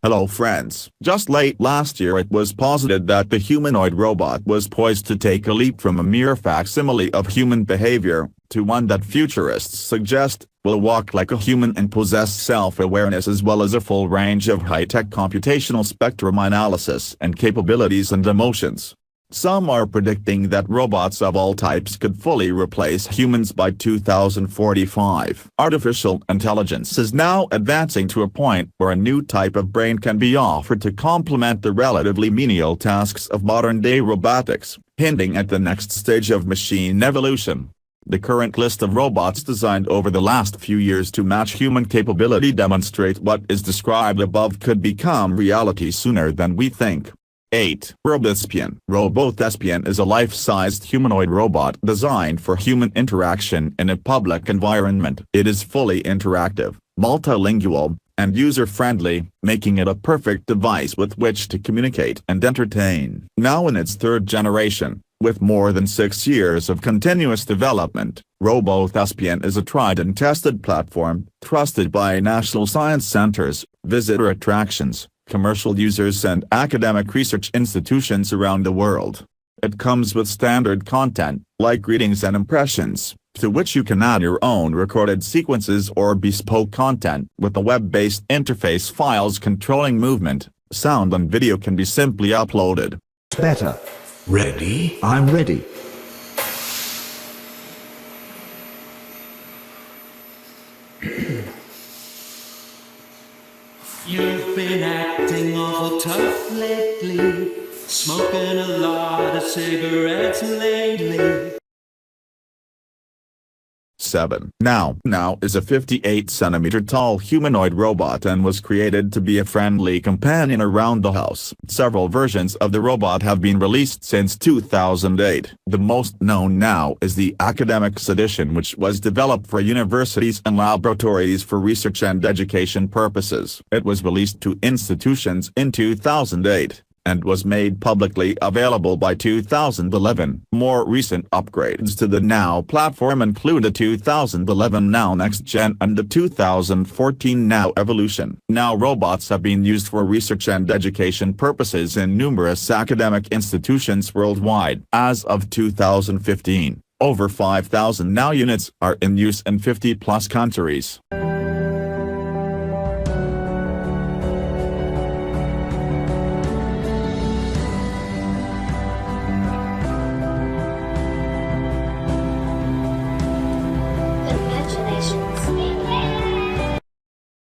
Hello friends. Just late last year it was posited that the humanoid robot was poised to take a leap from a mere facsimile of human behavior, to one that futurists suggest, will walk like a human and possess self-awareness as well as a full range of high-tech computational spectrum analysis and capabilities and emotions. Some are predicting that robots of all types could fully replace humans by 2045. Artificial intelligence is now advancing to a point where a new type of brain can be offered to complement the relatively menial tasks of modern-day robotics, hinting at the next stage of machine evolution. The current list of robots designed over the last few years to match human capability demonstrate what is described above could become reality sooner than we think. 8. ROBOTHESPIAN. ROBOTHESPIAN is a life-sized humanoid robot designed for human interaction in a public environment. It is fully interactive, multilingual, and user-friendly, making it a perfect device with which to communicate and entertain. Now in its third generation, with more than 6 years of continuous development, ROBOTHESPIAN is a tried and tested platform, trusted by national science centers, visitor attractions, commercial users and academic research institutions around the world. It comes with standard content, like greetings and impressions, to which you can add your own recorded sequences or bespoke content. With a web-based interface, files controlling movement, sound and video can be simply uploaded. Better. Ready? I'm ready. You've been acting awful tough lately, smoking a lot of cigarettes lately. 7. Now is a 58-centimeter tall humanoid robot and was created to be a friendly companion around the house. Several versions of the robot have been released since 2008. The most known now is the Academics Edition, which was developed for universities and laboratories for research and education purposes. It was released to institutions in 2008. And was made publicly available by 2011. More recent upgrades to the Now platform include the 2011 Now Next Gen and the 2014 Now Evolution. Now robots have been used for research and education purposes in numerous academic institutions worldwide. As of 2015, over 5,000 Now units are in use in 50-plus countries. Imaginations.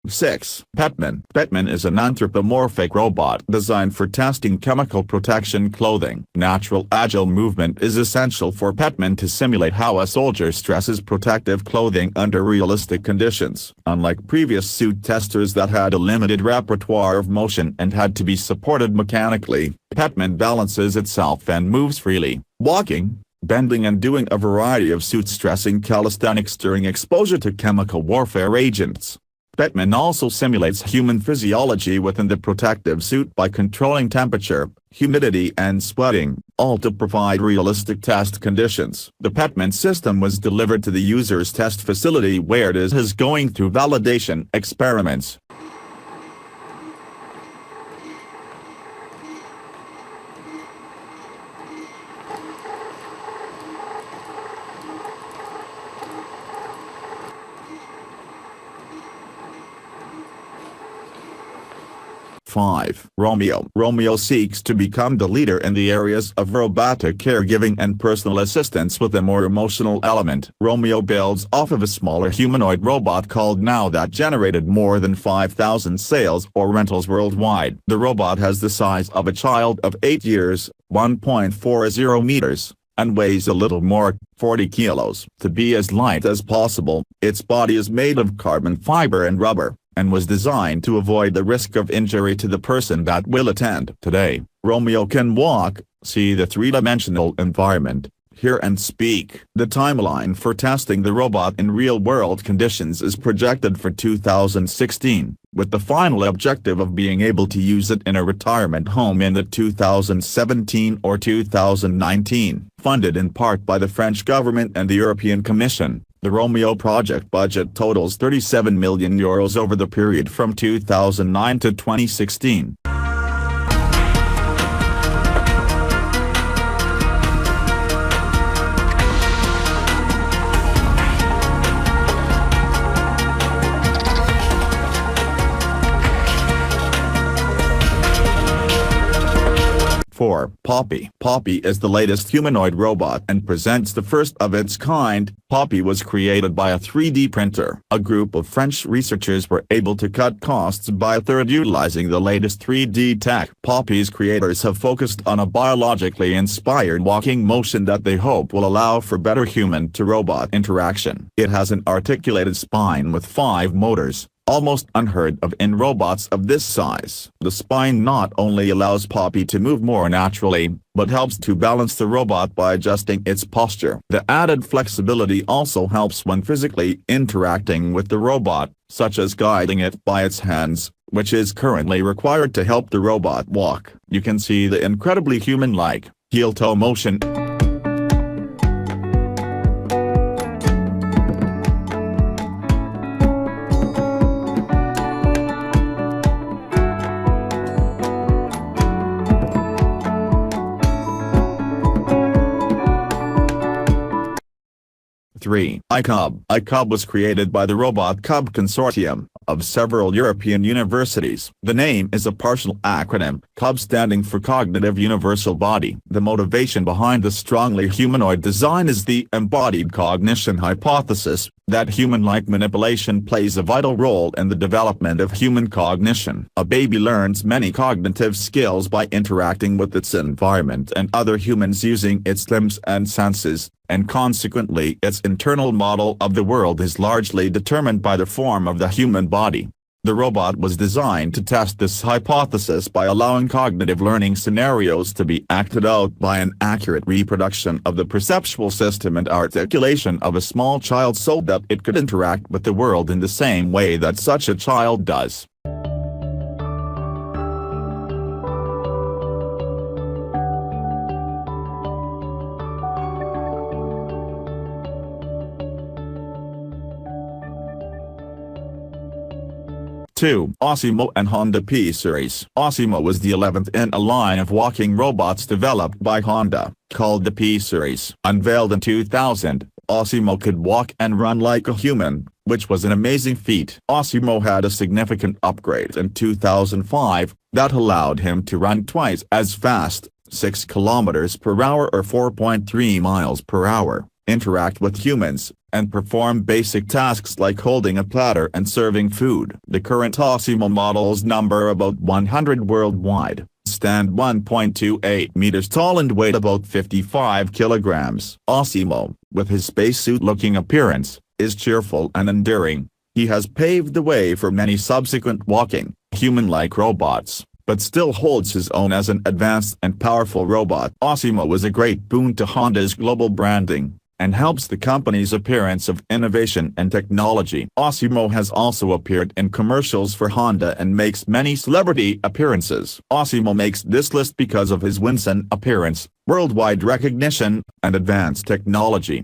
6. PETMAN. PETMAN is an anthropomorphic robot designed for testing chemical protection clothing. Natural agile movement is essential for PETMAN to simulate how a soldier stresses protective clothing under realistic conditions. Unlike previous suit testers that had a limited repertoire of motion and had to be supported mechanically, PETMAN balances itself and moves freely, walking, bending and doing a variety of suit-stressing calisthenics during exposure to chemical warfare agents. PETMAN also simulates human physiology within the protective suit by controlling temperature, humidity and sweating, all to provide realistic test conditions. The PETMAN system was delivered to the user's test facility where it is going through validation experiments. 5. ROMEO. ROMEO seeks to become the leader in the areas of robotic caregiving and personal assistance with a more emotional element. ROMEO builds off of a smaller humanoid robot called Now that generated more than 5,000 sales or rentals worldwide. The robot has the size of a child of 8 years, 1.40 meters, and weighs a little more, 40 kilos. To be as light as possible, its body is made of carbon fiber and rubber, and was designed to avoid the risk of injury to the person that will attend. Today, ROMEO can walk, see the three-dimensional environment, hear and speak. The timeline for testing the robot in real-world conditions is projected for 2016, with the final objective of being able to use it in a retirement home in the 2017 or 2019, funded in part by the French government and the European Commission. The ROMEO project budget totals €37 million over the period from 2009 to 2016. 4. Poppy. Poppy is the latest humanoid robot and presents the first of its kind. Poppy was created by a 3D printer. A group of French researchers were able to cut costs by a third utilizing the latest 3D tech. Poppy's creators have focused on a biologically inspired walking motion that they hope will allow for better human-to-robot interaction. It has an articulated spine with 5 motors, almost unheard of in robots of this size. The spine not only allows Poppy to move more naturally, but helps to balance the robot by adjusting its posture. The added flexibility also helps when physically interacting with the robot, such as guiding it by its hands, which is currently required to help the robot walk. You can see the incredibly human-like, heel-toe motion. 3. ICUB. ICUB was created by the Robot Cub Consortium of several European universities. The name is a partial acronym, CUB standing for Cognitive Universal Body. The motivation behind the strongly humanoid design is the embodied cognition hypothesis, that human-like manipulation plays a vital role in the development of human cognition. A baby learns many cognitive skills by interacting with its environment and other humans using its limbs and senses, and consequently its internal model of the world is largely determined by the form of the human body. The robot was designed to test this hypothesis by allowing cognitive learning scenarios to be acted out by an accurate reproduction of the perceptual system and articulation of a small child so that it could interact with the world in the same way that such a child does. Two. ASIMO and Honda P-Series. ASIMO was the 11th in a line of walking robots developed by Honda, called the P-Series. Unveiled in 2000, ASIMO could walk and run like a human, which was an amazing feat. ASIMO had a significant upgrade in 2005, that allowed him to run twice as fast, 6 km per hour or 4.3 miles per hour, interact with humans, and perform basic tasks like holding a platter and serving food. The current ASIMO models number about 100 worldwide, stand 1.28 meters tall and weigh about 55 kilograms. ASIMO, with his spacesuit-looking appearance, is cheerful and endearing. He has paved the way for many subsequent walking, human-like robots, but still holds his own as an advanced and powerful robot. ASIMO was a great boon to Honda's global branding, and helps the company's appearance of innovation and technology. ASIMO has also appeared in commercials for Honda and makes many celebrity appearances. ASIMO makes this list because of his winsome appearance, worldwide recognition, and advanced technology.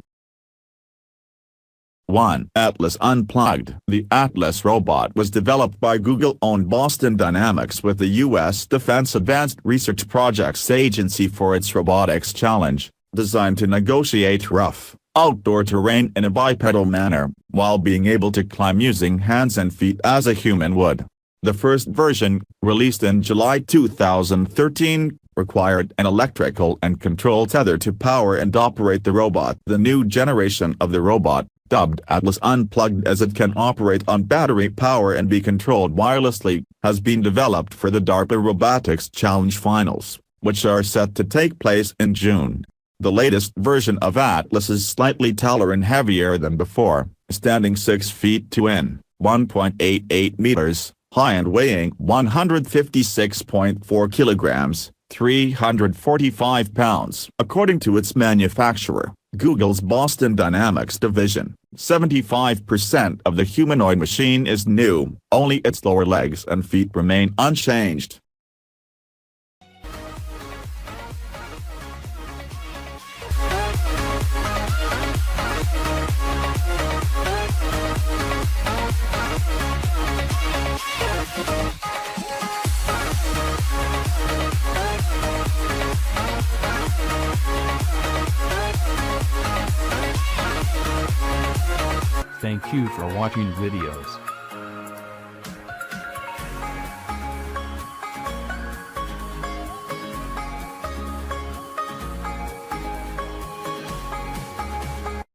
1. Atlas Unplugged. The Atlas robot was developed by Google-owned Boston Dynamics with the U.S. Defense Advanced Research Projects Agency for its robotics challenge, designed to negotiate rough, outdoor terrain in a bipedal manner, while being able to climb using hands and feet as a human would. The first version, released in July 2013, required an electrical and control tether to power and operate the robot. The new generation of the robot, dubbed Atlas Unplugged as it can operate on battery power and be controlled wirelessly, has been developed for the DARPA Robotics Challenge Finals, which are set to take place in June. The latest version of Atlas is slightly taller and heavier than before, standing 6 feet 2 in, 1.88 meters, high and weighing 156.4 kilograms, 345 pounds. According to its manufacturer, Google's Boston Dynamics division, 75% of the humanoid machine is new, only its lower legs and feet remain unchanged. Thank you for watching videos.